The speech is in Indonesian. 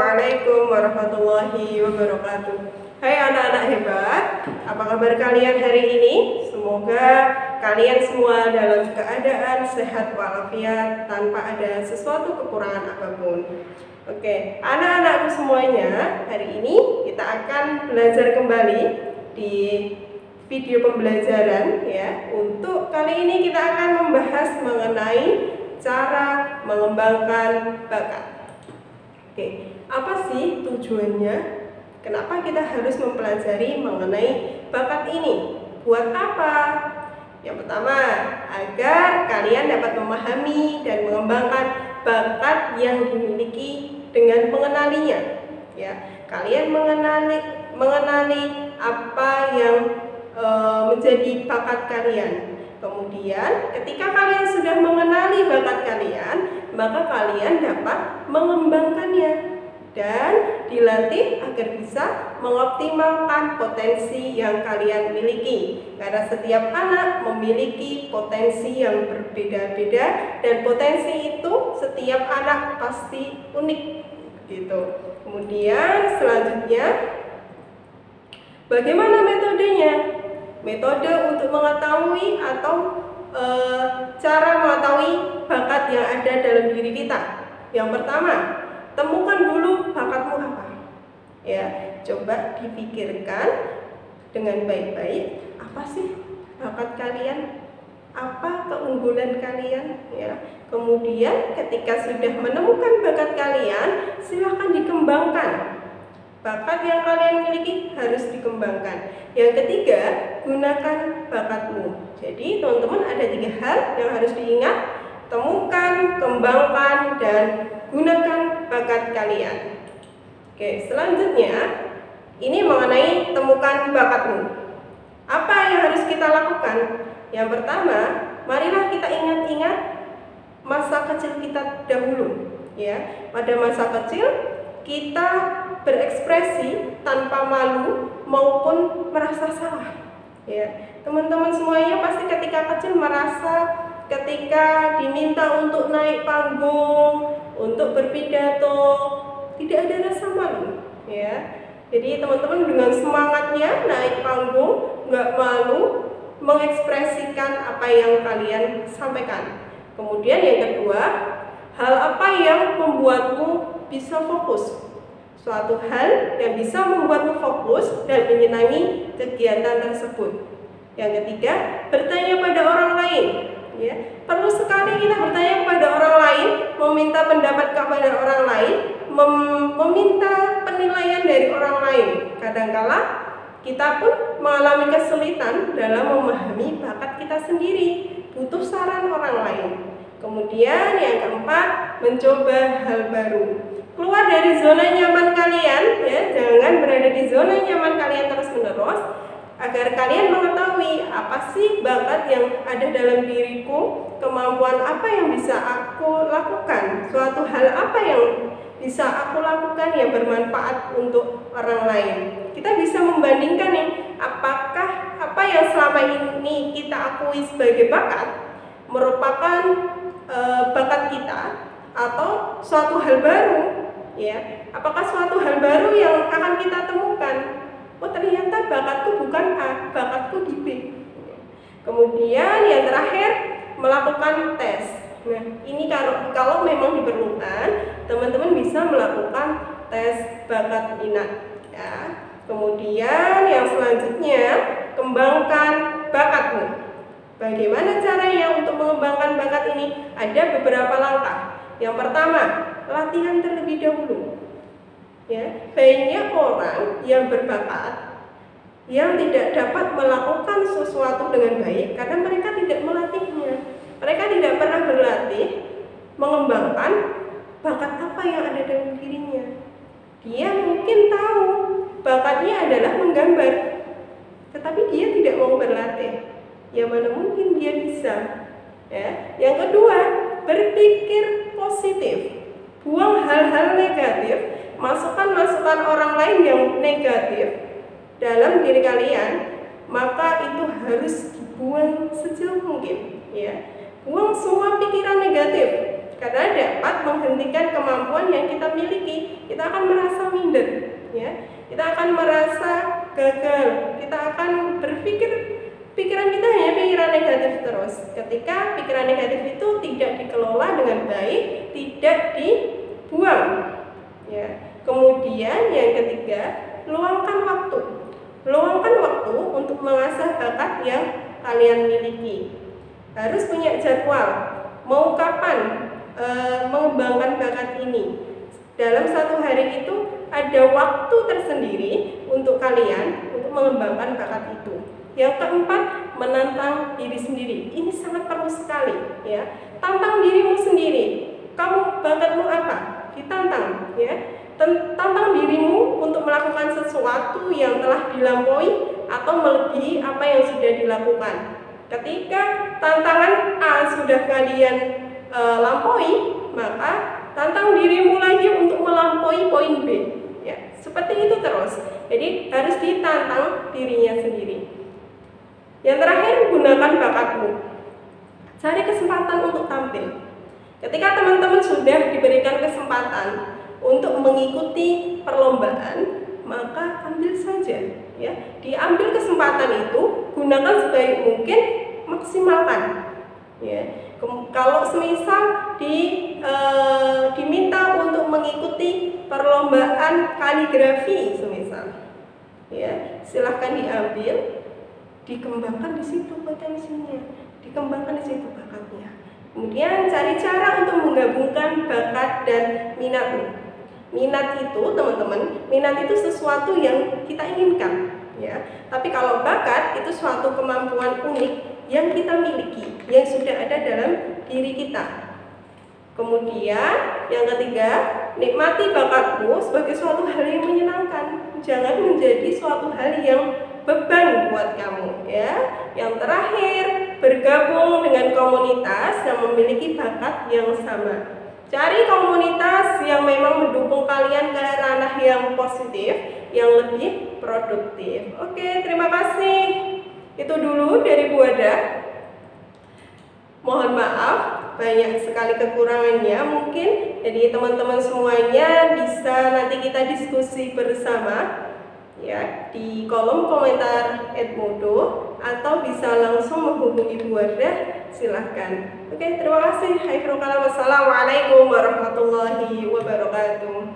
Assalamualaikum warahmatullahi wabarakatuh. Hai anak-anak hebat, apa kabar kalian hari ini? Semoga kalian semua dalam keadaan sehat walafiat tanpa ada sesuatu kekurangan apapun. Oke, anak-anakku semuanya, hari ini kita akan belajar kembali di video pembelajaran ya. Untuk kali ini kita akan membahas mengenai cara mengembangkan bakat. Oke, apa sih tujuannya? Kenapa kita harus mempelajari mengenai bakat ini? Buat apa? Yang pertama, agar kalian dapat memahami dan mengembangkan bakat yang dimiliki dengan mengenalinya. Ya, kalian mengenali apa yang menjadi bakat kalian. Kemudian, ketika kalian sudah mengenali bakat kalian, maka kalian dapat mengembangkannya dan dilatih agar bisa mengoptimalkan potensi yang kalian miliki. Karena setiap anak memiliki potensi yang berbeda-beda dan potensi itu setiap anak pasti unik gitu. Kemudian selanjutnya, bagaimana metodenya? Metode untuk mengetahui atau cara mengetahui bakat yang ada dalam diri kita. Yang pertama, temukan dulu bakatmu apa. Ya, coba dipikirkan dengan baik-baik, apa sih bakat kalian? Apa keunggulan kalian? Ya. Kemudian ketika sudah menemukan bakat kalian, silakan dikembangkan. Bakat yang kalian miliki harus dikembangkan. Yang ketiga, gunakan bakatmu. Jadi teman-teman ada 3 hal yang harus diingat: temukan, kembangkan, dan gunakan bakat kalian. Oke, selanjutnya ini mengenai temukan bakatmu. Apa yang harus kita lakukan? Yang pertama, marilah kita ingat-ingat masa kecil kita dahulu. Ya, pada masa kecil kita berekspresi tanpa malu maupun merasa salah. Ya, teman-teman semuanya pasti ketika kecil merasa ketika diminta untuk naik panggung, untuk berpidato, tidak ada rasa malu. Ya, jadi teman-teman dengan semangatnya naik panggung, nggak malu mengekspresikan apa yang kalian sampaikan. Kemudian yang kedua, hal apa yang membuatmu bisa fokus? Suatu hal yang bisa membuatmu fokus dan menyenangi kegiatan tersebut. Yang ketiga, bertanya pada orang lain. Ya, perlu sekali kita bertanya kepada orang lain, meminta pendapat kepada orang lain, meminta penilaian dari orang lain. Kadangkala kita pun mengalami kesulitan dalam memahami bakat kita sendiri, butuh saran orang lain. Kemudian yang keempat, mencoba hal baru. Keluar dari zona nyaman kalian, ya, jangan berada di zona nyaman kalian terus-menerus, agar kalian mengetahui apa sih bakat yang ada dalam diriku, kemampuan apa yang bisa aku lakukan, suatu hal apa yang bisa aku lakukan yang bermanfaat untuk orang lain. Kita bisa membandingkan nih, apakah apa yang selama ini kita akui sebagai bakat merupakan bakat kita atau suatu hal baru. Ya, apakah suatu hal baru yang akan kita temukan? Oh, ternyata bakatku bukan A, bakatku di B. Kemudian yang terakhir, melakukan tes. Nah, ini kalau memang diperlukan, teman-teman bisa melakukan tes bakat minat. Ya. Kemudian yang selanjutnya, kembangkan bakatmu. Bagaimana caranya untuk mengembangkan bakat ini? Ada beberapa langkah. Yang pertama, latihan terlebih dahulu. Ya, banyak orang yang berbakat yang tidak dapat melakukan sesuatu dengan baik karena mereka tidak melatihnya. Mereka tidak pernah berlatih mengembangkan bakat apa yang ada dalam dirinya. Dia mungkin tahu bakatnya adalah menggambar, tetapi dia tidak mau berlatih. Ya mana mungkin dia bisa. Ya. Yang kedua, berpikir positif. Buang hal-hal negatif, masukan-masukan orang lain yang negatif dalam diri kalian, maka itu harus dibuang sejauh mungkin. Ya, buang semua pikiran negatif, karena dapat menghentikan kemampuan yang kita miliki. kita akan merasa minder, ya. Kita akan merasa gagal. Kita akan berpikir, pikiran kita hanya pikiran negatif terus. Ketika pikiran negatif itu tidak dikelola dengan baik, tidak dibuang, ya. Kemudian yang ketiga, luangkan waktu. Luangkan waktu untuk mengasah bakat yang kalian miliki. Harus punya jadwal. Mau kapan mengembangkan bakat ini? Dalam satu hari itu ada waktu tersendiri untuk kalian untuk mengembangkan bakat itu. Yang keempat, menantang diri sendiri. Ini sangat perlu sekali, ya. Tantang dirimu sendiri. Kamu bakatmu apa? Ditantang, ya. Tantang dirimu untuk melakukan sesuatu yang telah dilampaui atau melebihi apa yang sudah dilakukan. Ketika tantangan A sudah kalian lampaui, maka tantang dirimu lagi untuk melampaui poin B, ya. Seperti itu terus. Jadi harus ditantang dirinya sendiri. Yang terakhir, gunakan bakatmu. Cari kesempatan untuk tampil. Ketika teman-teman sudah diberikan kesempatan untuk mengikuti perlombaan, maka ambil saja, ya. Diambil kesempatan itu, gunakan sebaik mungkin, maksimalkan, ya. Kalau semisal diminta untuk mengikuti perlombaan kaligrafi semisal, ya, silahkan diambil, dikembangkan di situ potensinya, dikembangkan di situ bakatnya. Kemudian cari cara untuk menggabungkan bakat dan minatmu. Minat itu, teman-teman, minat itu sesuatu yang kita inginkan, ya. Tapi kalau bakat itu suatu kemampuan unik yang kita miliki, yang sudah ada dalam diri kita. Kemudian yang ketiga, nikmati bakatmu sebagai suatu hal yang menyenangkan. Jangan menjadi suatu hal yang beban buat kamu, ya. Yang terakhir, bergabung dengan komunitas yang memiliki bakat yang sama. Cari komunitas yang memang mendukung kalian ke ranah yang positif, yang lebih produktif. Oke, terima kasih. Itu dulu dari Bu Ada. Mohon maaf, banyak sekali kekurangannya mungkin. Jadi teman-teman semuanya bisa nanti kita diskusi bersama, ya, di kolom komentar @modo atau bisa langsung menghubungi Bu Wardah, silahkan. Oke, terima kasih. Assalamualaikum warahmatullahi wabarakatuh.